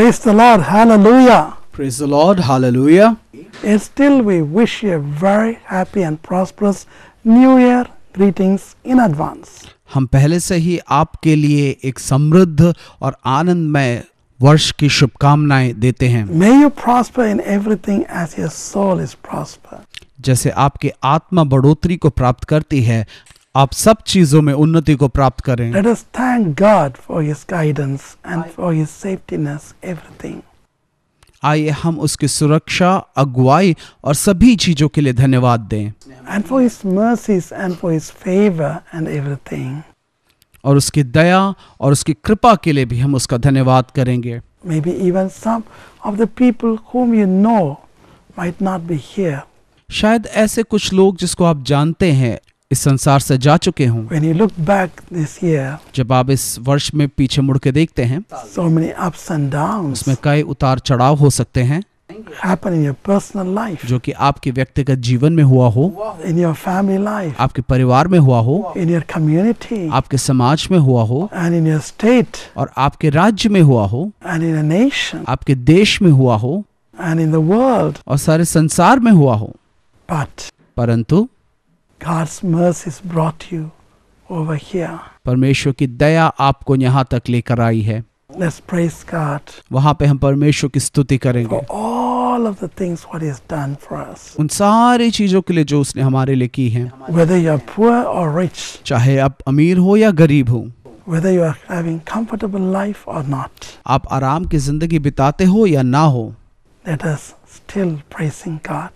Praise the Lord. Hallelujah. Praise the Lord. Hallelujah. And still we wish you a very happy and prosperous New Year. Greetings in advance. हम पहले से ही आपके लिए एक समृद्ध और आनंदमय वर्ष की शुभकामनाएं देते हैं। May you prosper in everything as your soul is prospered. जैसे आपकी आत्मा बढ़ोतरी को प्राप्त करती है, आप सब चीजों में उन्नति को प्राप्त करें। Let us thank God for His guidance and for His safetyness, everything. आइए हम उसकी सुरक्षा, अगुवाई और सभी चीजों के लिए धन्यवाद दें। And for His mercies and for His favor and everything. और उसकी दया और उसकी कृपा के लिए भी हम उसका धन्यवाद करेंगे। Maybe even some of the people whom you know might not be here. शायद ऐसे कुछ लोग जिसको आप जानते हैं इस संसार से जा चुके हों। When you look back this year, जब आप इस वर्ष में पीछे मुड़ के देखते हैं, so many ups and downs उसमें कई उतार चढ़ाव हो सकते हैं happen in your personal life, जो कि आपके व्यक्तिगत जीवन में हुआ हो, in your family life, आपके परिवार में हुआ हो, in your community, आपके समाज में हुआ हो and in your state, और आपके राज्य में हुआ हो, and in a nation, आपके देश में हुआ हो and in the world. और सारे संसार में हुआ हो। But परंतु God's mercies brought you over here. परमेश्वर की दया आपको यहाँ तक लेकर आई है। Let's praise God वहाँ पे हम परमेश्वर की स्तुति करेंगे for all of the things what He has done for us. उन सारी चीजों के लिए जो उसने हमारे लिए की है, Whether you are poor or rich, चाहे आप अमीर हो या गरीब हो, whether you are having comfortable life or not, आप आराम की जिंदगी बिताते हो या ना हो, let us still praising God.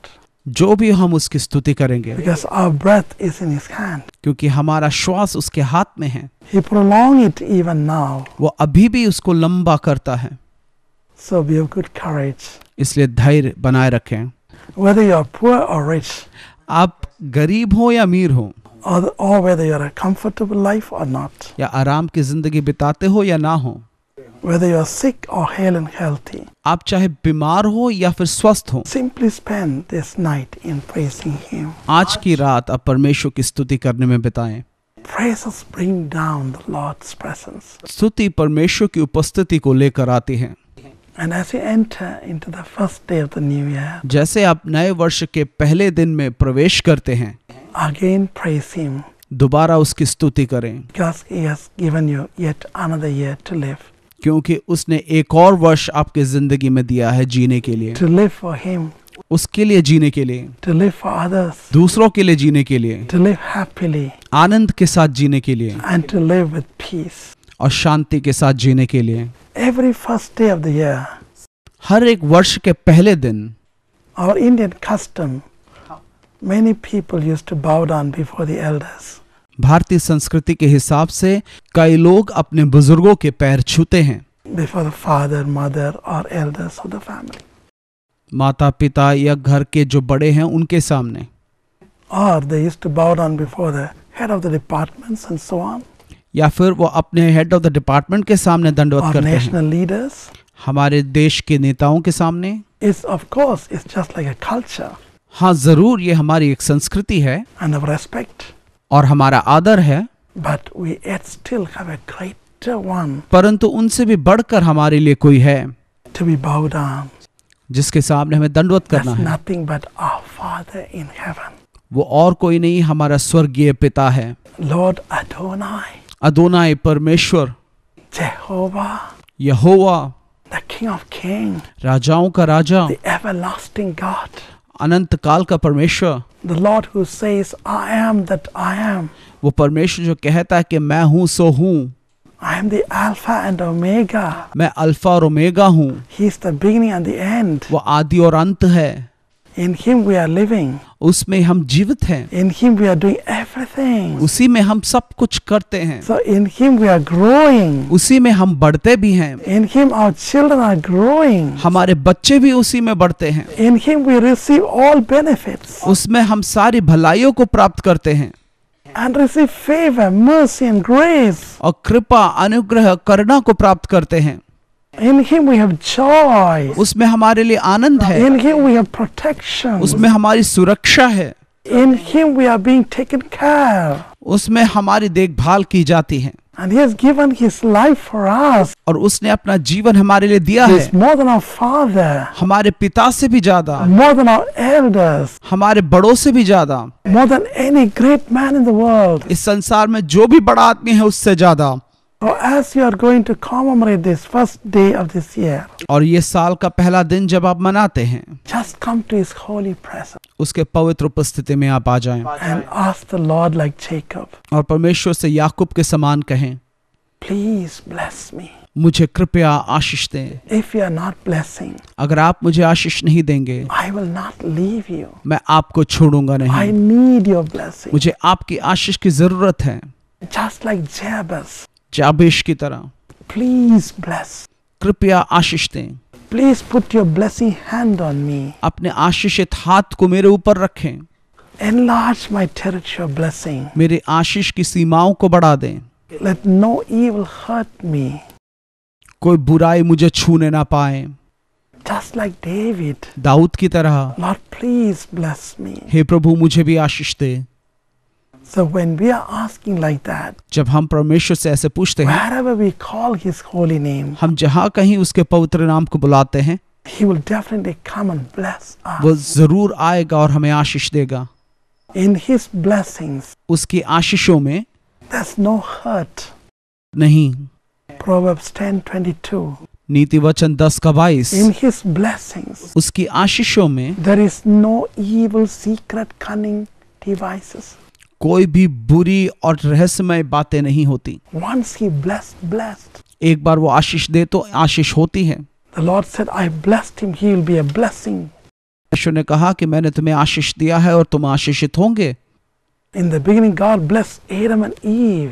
जो भी हम उसकी स्तुति करेंगे Because our breath is in His hand. क्योंकि हमारा श्वास उसके हाथ में है। He prolong it even now. वो अभी भी उसको लंबा करता है। So be of good courage. इसलिए धैर्य बनाए रखें। Whether you are poor or rich, आप गरीब हो या अमीर हो, or whether you are a comfortable life or not, या आराम की जिंदगी बिताते हो या ना हो, whether you are sick or hale and healthy, आप चाहे बीमार हो या फिर स्वस्थ हो, simply spend this night in praising Him. आज की रात आप परमेश्वर की स्तुति करने में बिताएं। Praises bring down the Lord's presence. स्तुति परमेश्वर की उपस्थिति को लेकर आती है। And as you enter into the first day of the new year, जैसे आप नए वर्ष के पहले दिन में प्रवेश करते हैं, again praise Him दोबारा उसकी स्तुति करें, because He has given you yet another year to live. क्योंकि उसने एक और वर्ष आपके जिंदगी में दिया है जीने के लिए, To live for Him, उसके लिए जीने के लिए, to live for others, दूसरों के लिए जीने के लिए, to live happily, आनंद के साथ जीने के लिए and to live with peace. और शांति के साथ जीने के लिए। Every first day of the year, हर एक वर्ष के पहले दिन our Indian custom, many people used to bow down before the elders. भारतीय संस्कृति के हिसाब से कई लोग अपने बुजुर्गों के पैर छूते हैं, Before the father, mother, or elders of the family. माता पिता या घर के जो बड़े हैं उनके सामने, Or they used to bow down before the head of the departments and so on, या फिर वो अपने हेड ऑफ द डिपार्टमेंट के सामने दंडवत or करते हैं, national leaders. हमारे देश के नेताओं के सामने। It's of course, it's just like a culture हाँ जरूर, ये हमारी एक संस्कृति है and of respect. और हमारा आदर है, But we yet still have a greater one परंतु उनसे भी बढ़कर हमारे लिए कोई है to be bowed down. जिसके सामने हमें दंडवत करना That's है। nothing but our Father in heaven, वो और कोई नहीं, हमारा स्वर्गीय पिता है, Lord Adonai, अदोनाई परमेश्वर, Jehovah, Jehovah, the King of Kings, राजाओं का राजा, the everlasting God, अनंत काल का परमेश्वर, the Lord who says, I am that I am. वो परमेश्वर जो कहता है कि मैं हूँ सो हूँ, I am the Alpha and Omega. मैं अल्फा और ओमेगा हूँ, He is the beginning and the end. वो आदि और अंत है, In Him we are living. उसमें हम जीवित हैं, In Him we are doing everything. उसी में हम सब कुछ करते हैं, So in Him we are growing. उसी में हम बढ़ते भी हैं, In Him our children are growing. हमारे बच्चे भी उसी में बढ़ते हैं, In Him we receive all benefits उसमें हम सारी भलाइयों को प्राप्त करते हैं and receive favor, mercy and grace. और कृपा, अनुग्रह, करुणा को प्राप्त करते हैं। In Him we have joy. उसमें हमारे लिए आनंद है, In Him we have protection. उसमें हमारी सुरक्षा है, In Him we are being taken care. उसमें हमारी देखभाल की जाती है And He has given His life for us. और उसने अपना जीवन हमारे लिए दिया He है, is more than our Father, हमारे पिता से भी ज्यादा, more than our elders, हमारे बड़ों से भी ज्यादा, more than any great man in the world. इस संसार में जो भी बड़ा आदमी है उससे ज्यादा। So as you are going to commemorate this first day of this year, और ये साल का पहला दिन जब आप मनाते हैं, just come to His holy presence उसके पवित्र उपस्थिति में आप आ जाएं and ask the Lord like Jacob, और परमेश्वर से याकूब के समान कहें, please bless me. मुझे कृपया आशीष दें। If you are not blessing, अगर आप मुझे आशीष नहीं देंगे, I will not leave you. मैं आपको छोड़ूंगा I नहीं। need your blessing. मुझे आपकी आशीष की जरूरत है, Just like Jabez, जाबेश की तरह। please bless. कृपया आशीष दें, Please put your blessing hand on me. अपने आशीषित हाथ को मेरे ऊपर रखें, Enlarge my territory of blessing. मेरे आशीष की सीमाओं को बढ़ा दें, Let no evil hurt me. कोई बुराई मुझे छूने ना पाए। Just like David, दाऊद की तरह, Lord, please bless me. हे प्रभु मुझे भी आशीष दे। So when we are asking like that, जब हम परमेश्वर से ऐसे पूछते हैं, wherever we call His holy name, हम जहाँ कहीं उसके पवित्र नाम को बुलाते हैं, He will definitely come and bless वो us. जरूर आएगा और हमें आशीष देगा। In His blessings, उसकी आशीषों में there's no hurt. नहीं। Proverbs 10:22. नीति वचन 10 का 22, In His blessings, उसकी आशीषों में there is no evil, secret, cunning devices. कोई भी बुरी और रहस्यमय बातें नहीं होती। Once He blessed. एक बार वो आशीष दे तो आशीष होती है। The Lord said, I blessed him, he will be a blessing. परमेश्वर ने कहा कि मैंने तुम्हें आशीष दिया है और तुम आशीषित होंगे। In the beginning, God blessed Adam and Eve.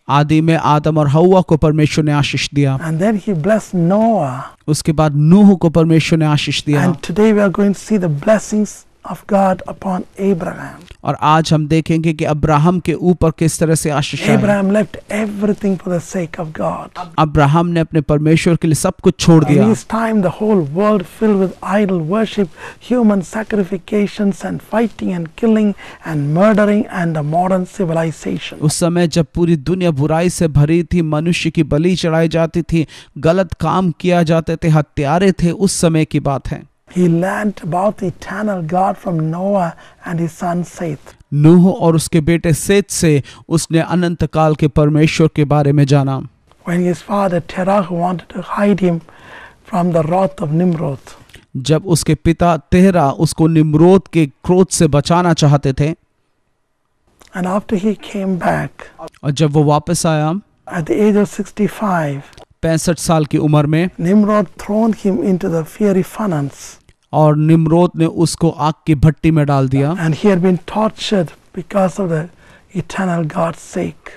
आदि में आदम और हव्वा को परमेश्वर ने आशीष दिया। And then He blessed Noah. उसके बाद नूह को परमेश्वर ने आशीष दिया। And today we are going to see the blessings of God upon Abraham. और आज हम देखेंगे कि अब्राहम के ऊपर किस तरह से आशीष है। Abraham left everything for the sake of God. Abraham ने अपने परमेश्वर के लिए सब कुछ छोड़ In दिया। his time, the whole world filled with idol worship, human sacrifications, and fighting and killing and murdering, and a modern civilization. उस समय जब पूरी दुनिया बुराई से भरी थी, मनुष्य की बलि चढ़ाई जाती थी, गलत काम किया जाते थे, हत्यारे थे, उस समय की बात है। He learned about the eternal God from Noah and his son Seth. नूह और उसके बेटे सेत से उसने अनंत काल के परमेश्वर के बारे में जाना। When his father Terah wanted to hide him from the wrath of Nimrod. जब उसके पिता तेहरा उसको निम्रोद के क्रोध से बचाना चाहते थे, And after he came back और जब वो वापस आया at the age of 65, 65 साल की उम्र में, Nimrod thrown him into the fiery furnace. और निम्रोद ने उसको आग की भट्टी में डाल दिया And he had been tortured because of the eternal God's sake.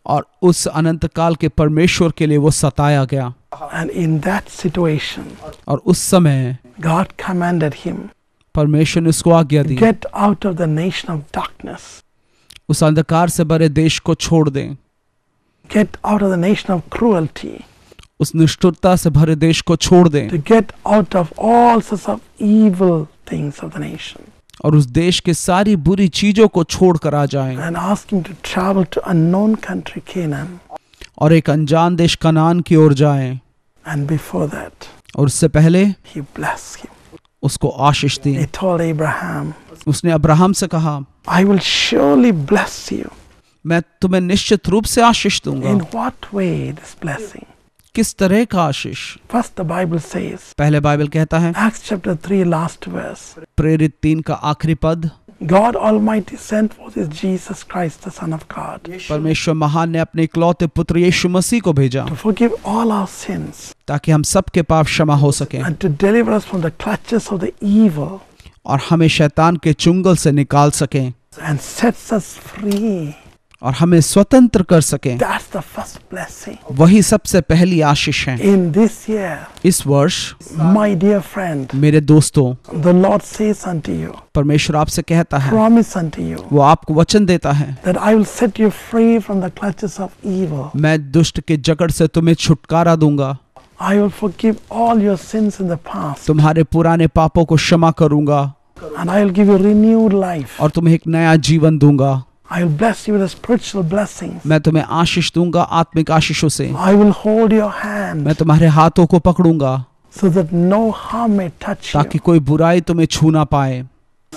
और उस अनंत काल के परमेश्वर के लिए वो सताया गया। And in that situation, और उस समय God commanded him, परमेश्वर ने उसको आज्ञा दी, get out of the nation of darkness. उस अंधकार से भरे देश को छोड़ दें, Get out of the nation of cruelty. उस निष्ठुरता से भरे देश को छोड़ दें To get out of all sorts of evil things of the nation. और उस देश के सारी बुरी चीजों को छोड़ कर आ जाएं And ask him to travel to unknown country Canaan. और एक अनजान देश कनान की ओर जाएं। And before that, और उससे पहले he blessed him. उसको आशीष दी। He told Abraham, उसने अब्राहम से कहा, I will surely bless you. मैं तुम्हें निश्चित रूप से आशीष दूंगा। In what way this blessing? किस तरह का आशीष? First the Bible says, पहले बाइबल कहता है, Acts chapter 3 last verse, प्रेरित 3 का आखिरी पद, God Almighty sent forth His Jesus Christ, the Son of God, परमेश्वर महान ने अपने इकलौते पुत्र यीशु मसीह को भेजा to forgive all our sins ताकि हम सबके पाप क्षमा हो सके and to deliver us from the clutches of the evil और हमें शैतान के चुंगल से निकाल सके and sets us free. और हमें स्वतंत्र कर सके। That's the first blessing. वही सबसे पहली आशीष है। In this year, इस वर्ष my dear friend, मेरे दोस्तों, the Lord says unto you, परमेश्वर आपसे कहता है, promise unto you, वो आपको वचन देता है, that I will set you free from the clutches of evil. मैं दुष्ट के जकड़ से तुम्हें छुटकारा दूंगा, I will forgive all your sins in the past, तुम्हारे पुराने पापों को क्षमा करूंगा and I will give you renewed life. और तुम्हें एक नया जीवन दूंगा। I will bless you with the spiritual blessings. मैं तुम्हें आशीष दूंगा आत्मिक आशीषों से। I will hold your hand मैं तुम्हारे हाथों को पकड़ूंगा so that no harm may touch ताकि you, कोई बुराई तुम्हें छू ना पाए,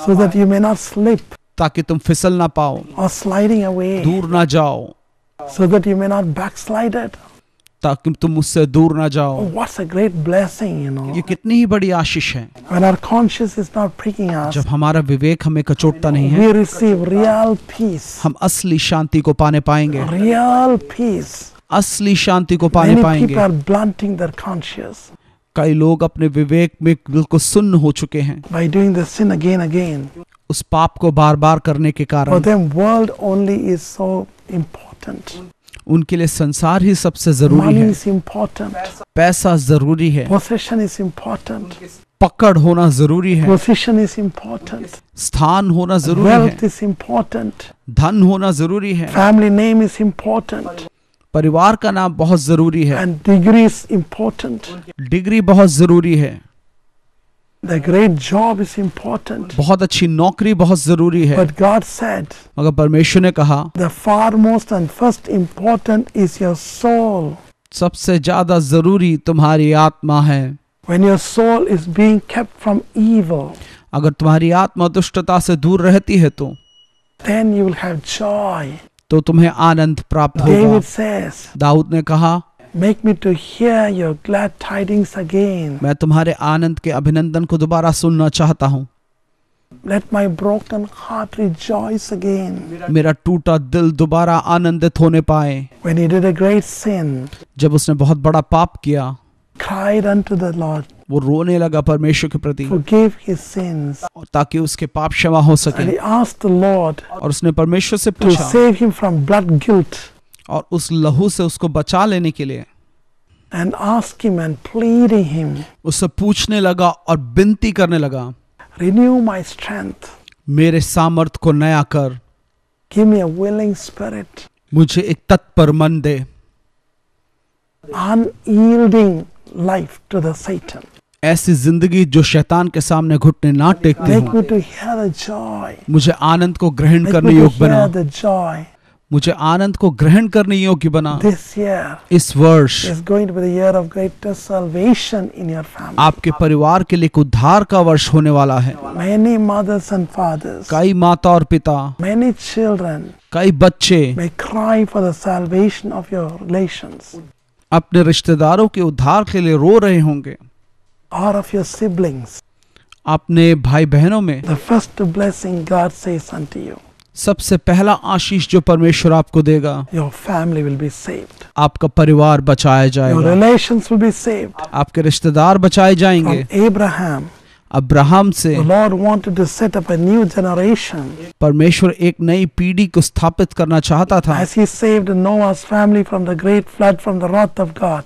so that you may not slip ताकि तुम फिसल ना पाओ, or sliding away, दूर ना जाओ, so that you may not backslide it. ताकि तुम मुझसे दूर ना Oh, जाओ। what's a great blessing, you know. ये कितनी ही बड़ी आशीष है। When our conscience is not pricking us, जब हमारा विवेक हमें कचोटता नहीं है, we receive real peace. हम असली शांति को पाने पाएंगे, Real peace. असली शांति को पाने Many पाएंगे। people are blunting their conscience कई लोग अपने विवेक में बिल्कुल सुन्न हो चुके हैं by doing the sin again. उस पाप को बार बार करने के For कारण। them, world only is so important. उनके लिए संसार ही सबसे जरूरी Money है, is important. पैसा जरूरी है, Possession is important. पकड़ होना जरूरी है, Position is important. स्थान होना जरूरी Wealth है, is important. धन होना जरूरी है, Family name is important. परिवार का नाम बहुत जरूरी है, And degree is important. Degree बहुत जरूरी है, The great job is important. बहुत अच्छी नौकरी बहुत जरूरी है। But God said, मगर परमेश्वर ने कहा the foremost and first important is your soul. सबसे ज्यादा जरूरी तुम्हारी आत्मा है। When your soul is being kept from evil, अगर तुम्हारी आत्मा दुष्टता से दूर रहती है तो then you will have joy. तुम्हें आनंद प्राप्त होगा। David says, दाऊद ने कहा make me to hear your glad tidings again. मैं तुम्हारे आनंद के अभिनंदन को दोबारा सुनना चाहता हूँ। Let my broken heart rejoice again. मेरा टूटा दिल दोबारा आनंदित होने पाए। When he did a great sin, जब उसने बहुत बड़ा पाप किया, cried unto the Lord, वो रोने लगा परमेश्वर के प्रति, forgave his sins, और ताकि उसके पाप क्षमा हो सके। and he asked the Lord और उसने परमेश्वर से to पूछा save him from blood guilt, और उस लहू से उसको बचा लेने के लिए and asked him and pleading him, उससे पूछने लगा और विनती करने लगा, renew my strength, मेरे सामर्थ को नया कर, give me a willing spirit, मुझे एक तत्पर मन दे, unyielding life to the Satan. ऐसी जिंदगी जो शैतान के सामने घुटने ना टेकती Make हो। me to hear the joy. मुझे आनंद को ग्रहण Make करने me to योग्य बना, hear the joy. मुझे आनंद को ग्रहण करने योग्य बना। This year इस वर्ष is going to be the year of greatest salvation in your family. आपके परिवार के लिए एक उद्धार का वर्ष होने वाला है। Many mothers and fathers, कई माता और पिता, many children कई बच्चे may cry for the salvation of your relations अपने रिश्तेदारों के उद्धार के लिए रो रहे होंगे, or of your siblings. अपने भाई बहनों में। The first blessing God says unto you, सबसे पहला आशीष जो परमेश्वर आपको देगा, your family will be saved. आपका परिवार बचाया Your जाएगा, relations will be saved. आपके रिश्तेदार बचाए जाएंगे। From Abraham, अब्राहम से the Lord wanted to set up a new generation. परमेश्वर एक नई पीढ़ी को स्थापित करना चाहता था। As he saved Noah's family from the great flood from the wrath of God,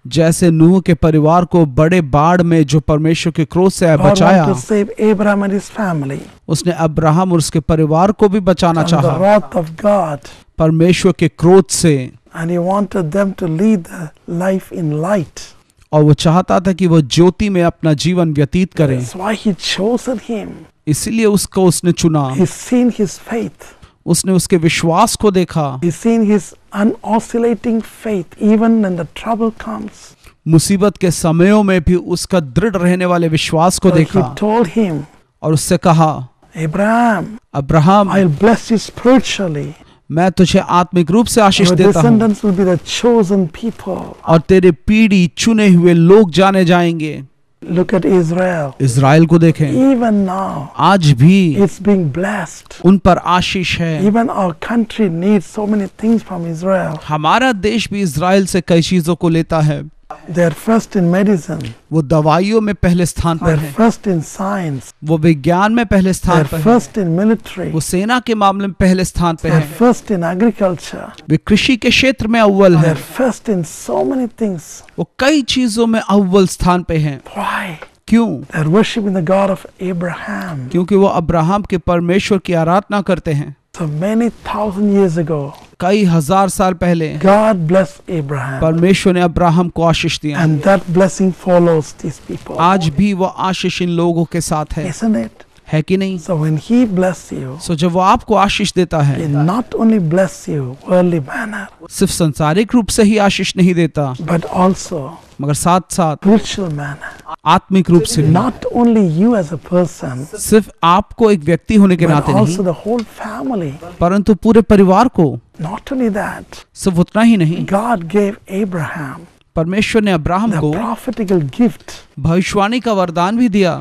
जैसे नूह के परिवार को बड़े बाढ़ में जो परमेश्वर के क्रोध से God बचाया, wanted to save Abraham and his family उसने अब्राहम और उसके परिवार को भी बचाना from the चाहा wrath of God, परमेश्वर के क्रोध से, and he wanted them to lead the life in light. और वो चाहता था कि वो ज्योति में अपना जीवन व्यतीत करें। That's why he chosen him. इसीलिए उसको उसने चुना। He's seen his faith. उसने उसके विश्वास को देखा, He's seen his unoscillating faith even when the trouble comes. मुसीबत के समयों में भी उसका दृढ़ रहने वाले विश्वास को So he देखा told him, और उससे कहा, Abraham, Abraham, I'll bless you spiritually. मैं तुझे आत्मिक रूप से आशीष Your देता हूँ descendants will be the chosen people. और तेरे पीढ़ी चुने हुए लोग जाने जाएंगे। Look at Israel. इज़राइल को देखें, Even now, आज भी it's being blessed. उन पर आशीष है। Even our country needs so many things from Israel. हमारा देश भी इज़राइल से कई चीजों को लेता है। They're first in medicine. वो दवाइयों में पहले स्थान पर They're है, first in science. वो विज्ञान में पहले स्थान They're पर है, first in military. वो सेना के मामले में पहले स्थान पर They're है, first in agriculture. वे कृषि के क्षेत्र में अव्वल है, They're first in so many things. वो कई चीजों में अव्वल स्थान पे हैं। Why? क्यों? They're worshiping the God of Abraham. क्योंकि वो अब्राहम के परमेश्वर की आराधना करते हैं। So many thousand years ago, कई हजार साल पहले God blessed Abraham. परमेश्वर ने अब्राहम को आशीष दिया। And that blessing follows these people. आज भी वो आशीष इन लोगों के साथ है, Isn't it? है कि नहीं? So when He bless you, सो जब वो आपको आशीष देता He है, not only bless you worldly manner, सिर्फ सांसारिक रूप से ही आशीष नहीं देता, but also मगर साथ साथ spiritual manner. आत्मिक रूप से भी। Not only you as a person, सिर्फ आपको एक व्यक्ति होने के but नाते also नहीं, the whole family. परंतु पूरे परिवार को। Not only that, सिर्फ उतना ही नहीं, God gave Abraham परमेश्वर ने अब्राहम the को prophetical gift. भविष्यवाणी का वरदान भी दिया।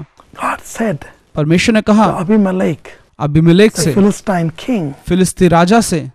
God said परमेश्वर ने कहा to Abimelech, अबीमेलेक the से, Philistine king, फिलिस्ती राजा से,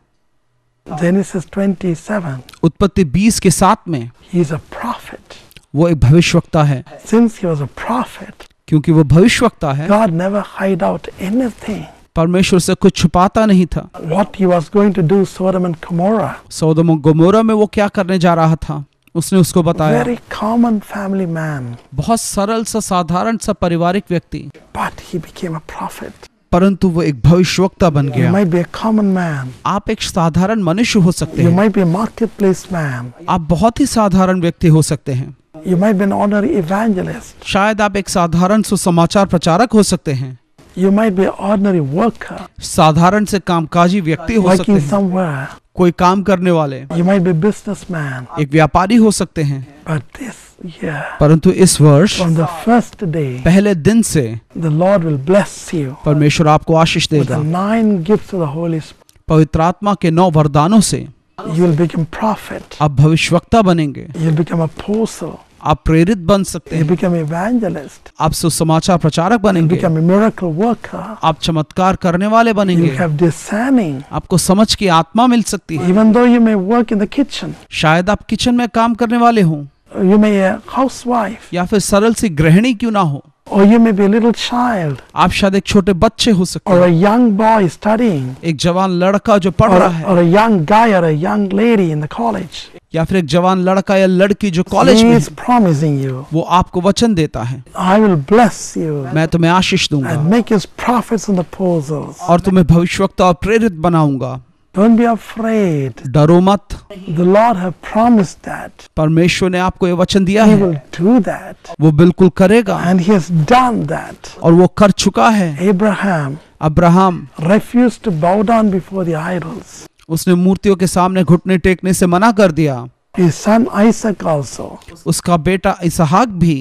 Genesis 27, उत्पत्ति 20 के 7 में, he is a prophet. वो एक भविष्यवक्ता है। Since he was a prophet, क्योंकि वो भविष्यवक्ता है, God never hid out anything. परमेश्वर से कुछ छुपाता नहीं था। What he was going to do, Sodom and Gomorrah, सौदोम और गोमोरा में वो क्या करने जा रहा था, उसने उसको बताया। very common family man, बहुत सरल सा, साधारण सा पारिवारिक व्यक्ति, but he became a prophet. परंतु वो एक भविष्यवक्ता बन You गया। might be a common man. आप एक साधारण मनुष्य हो सकते You हैं, might be a marketplace man. आप बहुत ही साधारण व्यक्ति हो सकते हैं, You might be an ordinary evangelist. शायद आप एक साधारण सुसमाचार प्रचारक हो सकते हैं, You might be an ordinary worker, साधारण से कामकाजी व्यक्ति हो सकते working हैं, somewhere. कोई काम करने वाले, You might be a businessman. एक व्यापारी हो सकते हैं। But this year, परंतु इस वर्ष from the first day, पहले दिन से the Lord will bless you परमेश्वर आपको आशीष with the देगा। 9 gifts of the Holy Spirit. पवित्र आत्मा के 9 वरदानों से You will become prophet. आप भविष्यवक्ता बनेंगे, You will become apostle. आप प्रेरित बन सकते You हैं, become evangelist. आप सुसमाचार प्रचारक You बनेंगे, become a miracle worker. आप चमत्कार करने वाले You बनेंगे, have discerning. आपको समझ की आत्मा मिल सकती है। Even though you may work in the kitchen, शायद आप किचन में काम करने वाले हों, you may be a housewife, या फिर सरल सी गृहिणी क्यों ना हो, or you may be a little child, आप शायद एक छोटे बच्चे हो सकते or a हैं, young boy studying, एक जवान लड़का जो पढ़ or रहा a, है, or a young guy or a young lady in the college. या फिर एक जवान लड़का या लड़की जो कॉलेज He में is है, promising you, वो आपको वचन देता है, I will bless you मैं तुम्हें आशीष दूंगा and make you prophets and apostles. और तुम्हें भविष्यवक्ता और प्रेरित बनाऊंगा। Don't be afraid. डरो मत, The Lord have promised that. परमेश्वर ने आपको ये वचन दिया He है, will do that. वो बिल्कुल करेगा And He has done that. और वो कर चुका है। Abraham Abraham refused to bow down before the idols. उसने मूर्तियों के सामने घुटने टेकने से मना कर दिया। His son Isaac also. उसका बेटा इसहाक भी,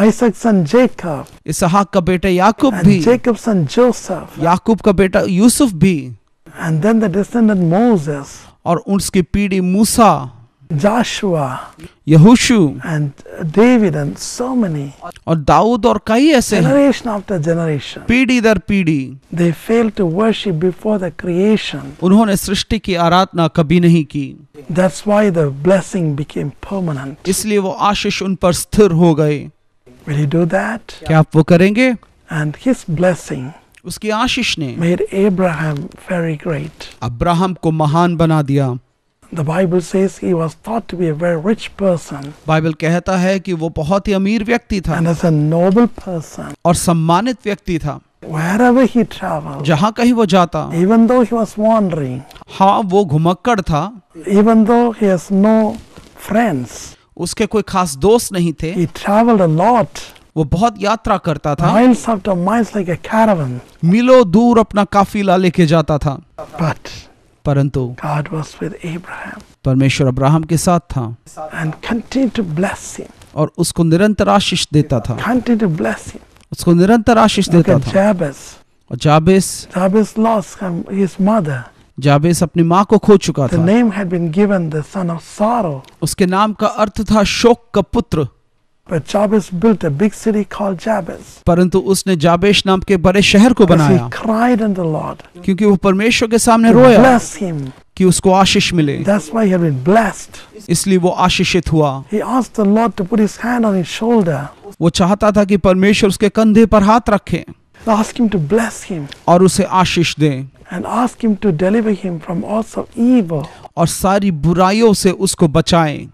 Isaac's son Jacob. इसहाक का बेटा याकूब And भी, Jacob's son Joseph. याकूब का बेटा यूसुफ भी, And then the descendant Moses, और उसकी पीढ़ी मूसा, Joshua, यहोशू and David, and so many. और दाऊद और कई ऐसे हैं, Generation after generation. पीढ़ी दर पीढ़ी They failed to worship before the creation. उन्होंने सृष्टि की आराधना कभी नहीं की, That's why the blessing became permanent. इसलिए वो आशीष उन पर स्थिर हो गए। Will you do that? क्या आप वो करेंगे? And his blessing उसकी आशीष ने made Abraham very great. Abraham को महान बना दिया। The Bible says he was thought to be a very rich person Bible कहता है कि वो बहुत ही अमीर व्यक्ति था and as a noble person. और सम्मानित व्यक्ति था। Wherever he traveled, जहाँ कहीं वो जाता, even though he was wandering, हाँ वो घुमक्कड़ था, even though he has no friends, उसके कोई खास दोस्त नहीं थे, he traveled a lot, वो बहुत यात्रा करता था, miles after miles like a caravan. मीलों दूर अपना काफिला लेके जाता था। But परंतु God was with Abraham परमेश्वर अब्राहम के साथ था and continued to bless him. और उसको निरंतर आशीष देता था, Continued to bless him. उसको निरंतर आशीष Look देता at था। Jabez. और जाबेस Jabez lost his mother. जाबेस अपनी माँ को खो चुका The था। name had been given the son of sorrow. उसके नाम का अर्थ था शोक का पुत्र, But Jabez built a big city called Jabez. परंतु उसने जाबेश नाम के बड़े शहर को Because बनाया he cried unto the Lord क्योंकि वो परमेश्वर के सामने to रोया bless him. कि उसको आशीष मिले, That's why he had been blessed. इसलिए वो आशीषित हुआ। He asked the Lord to put his hand on his shoulder. वो चाहता था कि परमेश्वर उसके कंधे पर हाथ रखे Ask him to bless him और उसे आशीष दे and ask him to deliver him from all of evil. और सारी बुराइयों से उसको बचाएं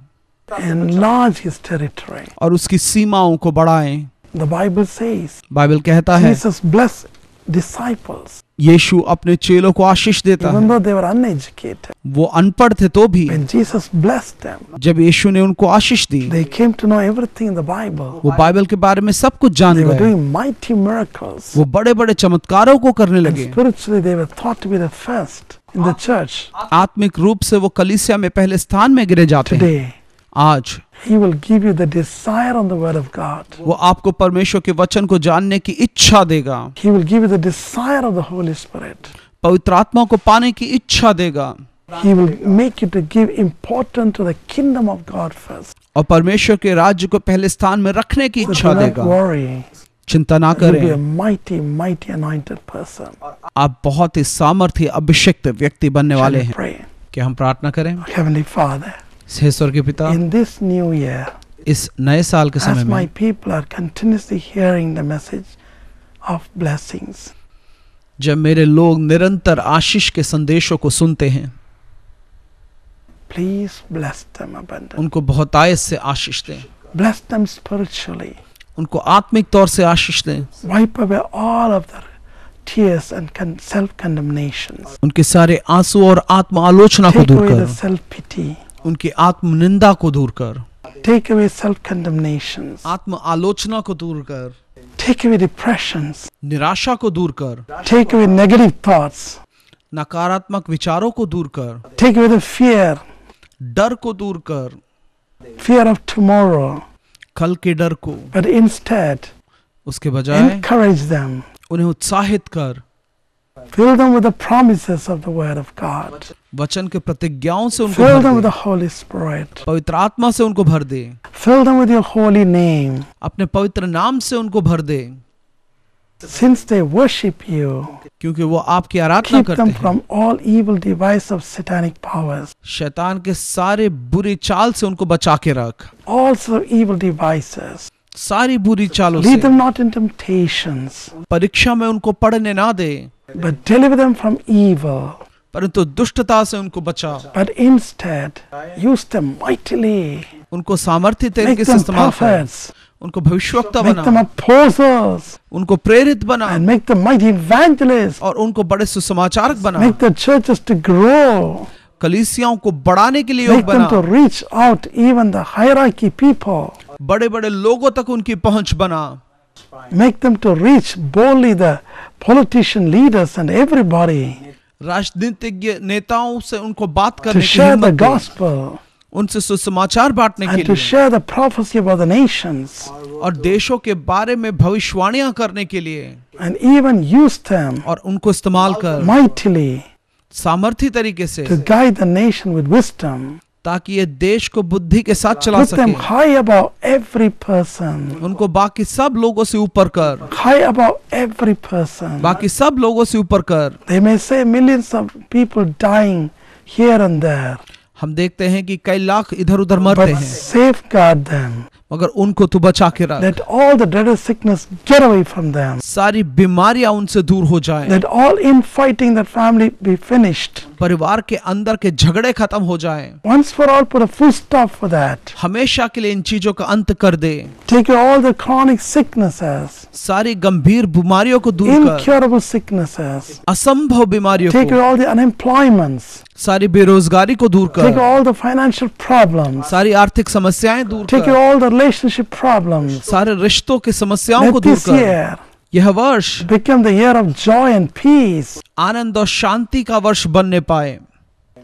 Enlarge his territory. और उसकी सीमाओं को बढ़ाएं। The Bible says बाइबल कहता है Jesus blessed disciples यीशु अपने चेलों को आशीष देता even है। though they were uneducated. वो अनपढ़ थे तो भी When Jesus blessed them, जब यीशु ने उनको आशीष दी, they came to know everything in the Bible. वो बाइबल के बारे में सब कुछ जान They were गए। doing mighty miracles. वो बड़े बड़े चमत्कारों को करने And लगे। spiritually, they were thought to be the first in the church. आत्मिक रूप से वो कलीसिया में पहले स्थान में गिरे जाते हैं। Today, आज He will give you the desire on the Word of God. वो आपको परमेश्वर के वचन को जानने की इच्छा देगा, He will give you the desire of the Holy Spirit. पवित्र आत्मा को पाने की इच्छा देगा, He will make you to give importance to the kingdom of God first. और परमेश्वर के राज्य को पहले स्थान में रखने की So इच्छा do not देगा। worry. चिंता ना You'll be a करें, mighty, mighty anointed person. आप बहुत ही सामर्थ्य अभिषिक्त व्यक्ति बनने Shall वाले we हैं। pray? क्या हम प्रार्थना करें? Heavenly Father, हे स्वर्ग के पिता, in this new year, इस नए साल के समय as my में people are continuously hearing the message of blessings, जब मेरे लोग निरंतर आशीष के संदेशों को सुनते हैं, please bless them abundantly. उनको बहुतायत से आशीष दें, Bless them spiritually. उनको आत्मिक तौर से आशीष दें, Wipe away all of their tears and self-condemnations. उनके सारे आंसू और आत्म आलोचना को Take दूर away the कर, self-pity. उनकी आत्म निंदा को दूर कर, Take away self-condemnations. आत्म आलोचना को दूर कर, Take away depressions. निराशा को दूर कर, Take away negative thoughts. नकारात्मक विचारों को दूर कर, Take away the fear, डर को दूर कर, fear of tomorrow. कल के डर को, But instead, उसके बजाय encourage them. उन्हें उत्साहित कर, Fill them with the promises of the Word of God. वचन के प्रतिज्ञाओं से उनको Fill them भर with they, the Holy Spirit. पवित्र आत्मा से उनको भर दे, Fill them with your holy name. अपने पवित्र नाम से उनको भर दे, Since they worship you, क्योंकि वो आपकी आराधना keep करते them हैं। from all evil devices of satanic powers. शैतान के सारे बुरी चाल से उनको बचा के रख, All sorts of evil devices. सारी बुरी चालों Lead से। them not in temptations, परीक्षा में उनको पढ़ने ना दे, but deliver them from evil. परंतु दुष्टता से उनको बचा, But instead, use them mightily. उनको सामर्थ्य Make तरीके से them इस्तेमाल कर, prophets. उनको भविष्यवक्ता Make them बना, apostles. उनको प्रेरित बना, And make them mighty evangelists. और उनको बड़े सुसमाचारक बना, Make the churches to grow. कलीसियाओं को बढ़ाने के लिए योग Make them to बना, reach out even the hierarchy people. बड़े बड़े लोगों तक उनकी पहुंच बना, Make them to reach boldly the politician leaders and everybody. राजनीतिज्ञ नेताओं से उनको बात To करने की share the हिम्मत दे, gospel. उनसे सुसमाचार बांटने के And to लिए, share the prophecy about the nations. और देशों के बारे में भविष्यवाणियां करने के लिए, And even use them और उनको इस्तेमाल कर mightily सामर्थ्य तरीके से, to guide the nation with wisdom. ताकि ये देश को बुद्धि के साथ चला Put them सके, high above every person. उनको बाकी सब लोगों से ऊपर कर, High above every person. बाकी सब लोगों से ऊपर कर। They may say millions of people dying here and there, हम देखते हैं कि कई लाख इधर उधर मरते but हैं, safeguard them. मगर उनको तू बचा के रख, Let all the dreaded sickness get away from them. सारी बीमारियां उनसे दूर हो जाएं, Let all infighting that family be finished. परिवार के अंदर के झगड़े खत्म हो जाएं, Once for all, put a full stop for that. हमेशा के लिए इन चीजों का अंत कर दे, Take away all the chronic sicknesses, सारी गंभीर बीमारियों को दूर कर, incurable sicknesses. असंभव बीमारियों Take away को, all the unemployments. सारी बेरोजगारी को दूर Take away कर, all the financial problems. सारी आर्थिक समस्याएं दूर Take कर, away all the relationship problems. सारे रिश्तों की समस्याओं को Let दूर this कर। year यह वर्ष become the year of joy and peace. आनंद और शांति का वर्ष बनने पाए,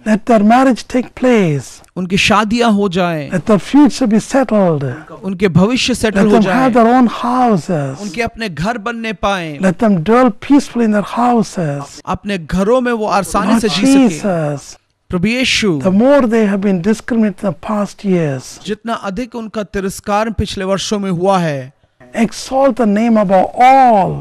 Let their marriage take place. उनकी शादियां हो जाएं, Let their future be settled. उनके भविष्य सेटल Let हो them जाएं, have their own houses. उनके अपने घर बनने पाए, Let them dwell peacefully in their houses. अपने घरों में वो आसानी Lord से जी सके। Jesus, प्रभु यीशु, the more they have been discriminated in the past years, जितना अधिक उनका तिरस्कार पिछले वर्षों में हुआ है, exalt the name above all.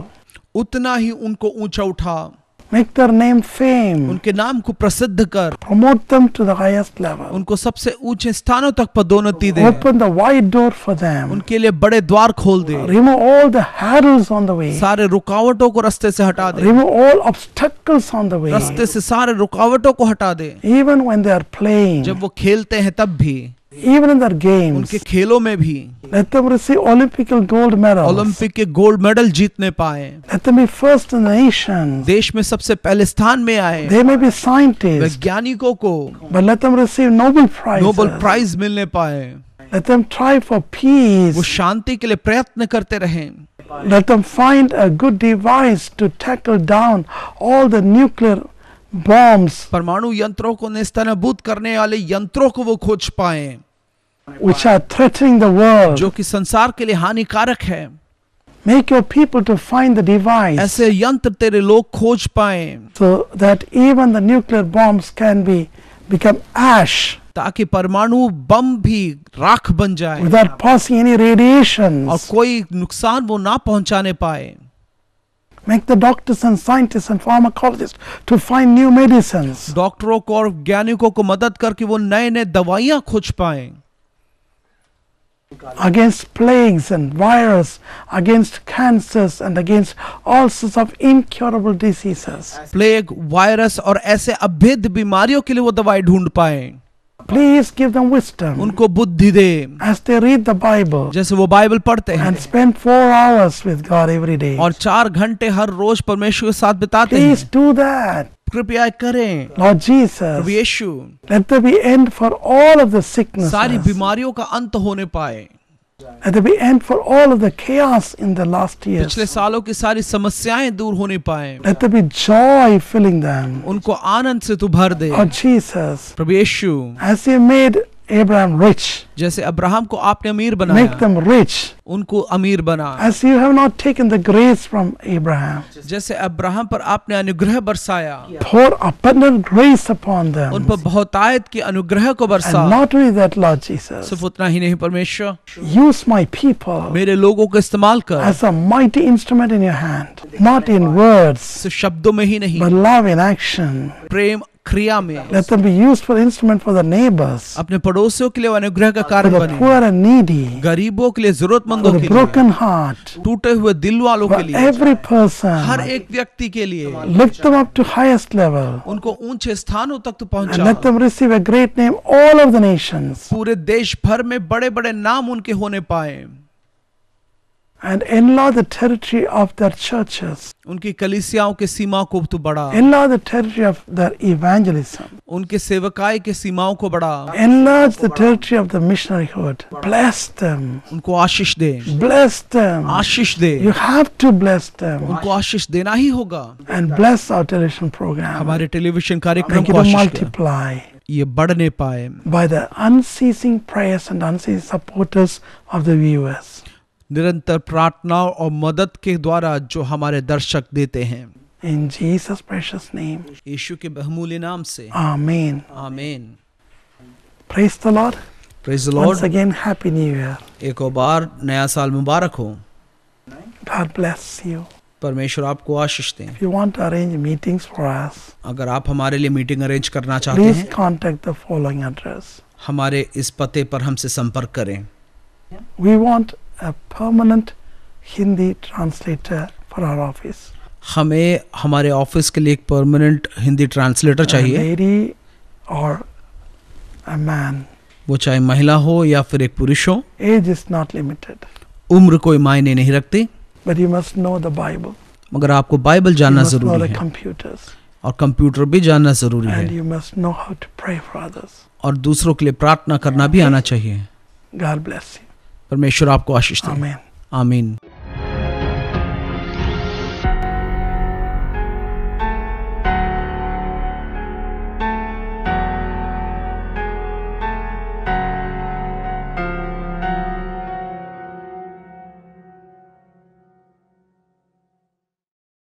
उतना ही उनको ऊंचा उठा, Make their name fame. उनके नाम को प्रसिद्ध कर, Promote them to the highest level. उनको सबसे ऊंचे स्थानों तक पदोन्नति दे, Open the wide door for them. उनके लिए बड़े द्वार खोल दे, Remove all the hurdles on the way. सारे रुकावटों को रास्ते से हटा दे, Remove all obstacles on the way. रास्ते से सारे रुकावटों को हटा दे। Even when they are playing, जब वो खेलते हैं तब भी Even in their games, उनके खेलों में भी let them receive Olympic gold medals. Olympic के गोल्ड मेडल जीतने पाए, Let them be first in the nations. देश में सबसे पहले स्थान में आए, They may be scientists, वैज्ञानिकों को but let them receive Nobel prizes. Nobel prize मिलने पाए, Let them try for वो peace. शांति के लिए प्रयत्न करते रहें, Let them find a good device to tackle down all the nuclear bombs परमाणु यंत्रों को नेस्तनाबूद करने वाले यंत्रों को वो खोज पाए which are threatening the world. जो कि संसार के लिए हानिकारक है। Make your people to find the device ऐसे यंत्र तेरे लोग खोज पाए so that even the nuclear bombs can become ash ताकि परमाणु बम भी राख बन जाए without passing any और radiations. कोई नुकसान वो ना पहुंचाने पाए। Make the doctors and scientists and pharmacologists to find new medicines. डॉक्टरों को और वैज्ञानिकों को मदद करके वो नए नए दवाइयां खोज पाए Against plagues and virus, against cancers and against all sorts of incurable diseases. Plague, virus और ऐसे अभेद्य बीमारियों के लिए वो दवाई ढूंढ पाए। Please give them wisdom उनको बुद्धि दे, as they read the Bible जैसे वो बाइबल पढ़ते हैं and spend 4 hours with God every day. और 4 घंटे हर रोज परमेश्वर के साथ बिताते हैं। Please do that. कृपया करें Lord Jesus, प्रभु यीशु, let there be end for all of the sicknesses. सारी बीमारियों का अंत होने पाए। Let there be end for all of the chaos in the last years. पिछले सालों की सारी समस्याएं दूर होने पाए, Let there be joy filling them. उनको आनंद से तू भर दे। Lord Jesus, प्रभु यीशु, as you made Abraham rich, जैसे अब्राहम को आपने अमीर make बनाया, them rich. उनको अमीर बना। As you have not taken the grace from Abraham, जैसे अब्राहम पर आपने अनुग्रह बरसाया, pour abundant grace upon उन them. पर बहुतायत की अनुग्रह को बरसा। And not only that, Lord Jesus, सिर्फ उतना ही नहीं परमेश्वर, use my people मेरे लोगों को इस्तेमाल कर, as a mighty instrument in your hand, not in words, सिर्फ शब्दों में ही नहीं, but love in action. प्रेम क्रिया में। Let them be used for instrument for the neighbors, अपने पड़ोसियों के लिए वो अनुग्रह का for कारण the बने, poor and needy, गरीबों के लिए, for जरूरतमंदों the के लिए, broken heart, टूटे हुए दिल वालों for के लिए, every हर person. एक व्यक्ति के लिए। Lift them up to highest level उनको ऊंचे स्थानों तक तो and पहुंचा। let them receive a great name all over the nations, पूरे देश भर में बड़े बड़े नाम उनके होने पाए, and enlarge the territory of their churches, उनकी कलीसियाओं के सीमा को तू बढ़ा, enlarge the territory of their evangelism, उनके सेवकाई के सीमाओं को बढ़ा, enlarge the territory of the missionaryhood. Bless them, उनको आशीष दे, bless them. Ashish they, You have to bless them उनको आशीष देना ही होगा। and bless our television program. हमारे टेलीविजन कार्यक्रम Make it को to आशीष दे, multiply ये बढ़ने पाए by the unceasing prayers and unceasing supporters of the viewers. निरंतर प्रार्थनाओं और मदद के द्वारा जो हमारे दर्शक देते हैं, In Jesus' precious name, यीशु के बहुमूल्य नाम से, Amen. आमीन। Praise the Lord. Praise the Once Lord. again, Happy New Year. एक और बार नया साल मुबारक हो। God bless you. परमेश्वर आपको आशीष दें। If you want to arrange meetings for us, अगर आप हमारे लिए मीटिंग अरेंज करना चाहते please हैं, contact the following address. हमारे इस पते पर हमसे संपर्क करें। We want a permanent Hindi translator for our office. हमें हमारे ऑफिस के लिए एक परमानेंट हिंदी ट्रांसलेटर A चाहिए, lady or a man. वो चाहे महिला हो या फिर एक पुरुष हो। Age is not limited, उम्र कोई मायने नहीं रखती, but you must know the Bible. मगर आपको बाइबल You जानना must know जरूरी the है computers, और कंप्यूटर भी जानना जरूरी and है you must know how to pray for others. और दूसरों के लिए प्रार्थना करना भी आना चाहिए। God bless you. परमेश्वर आपको आशीष दे। Amen. आमीन।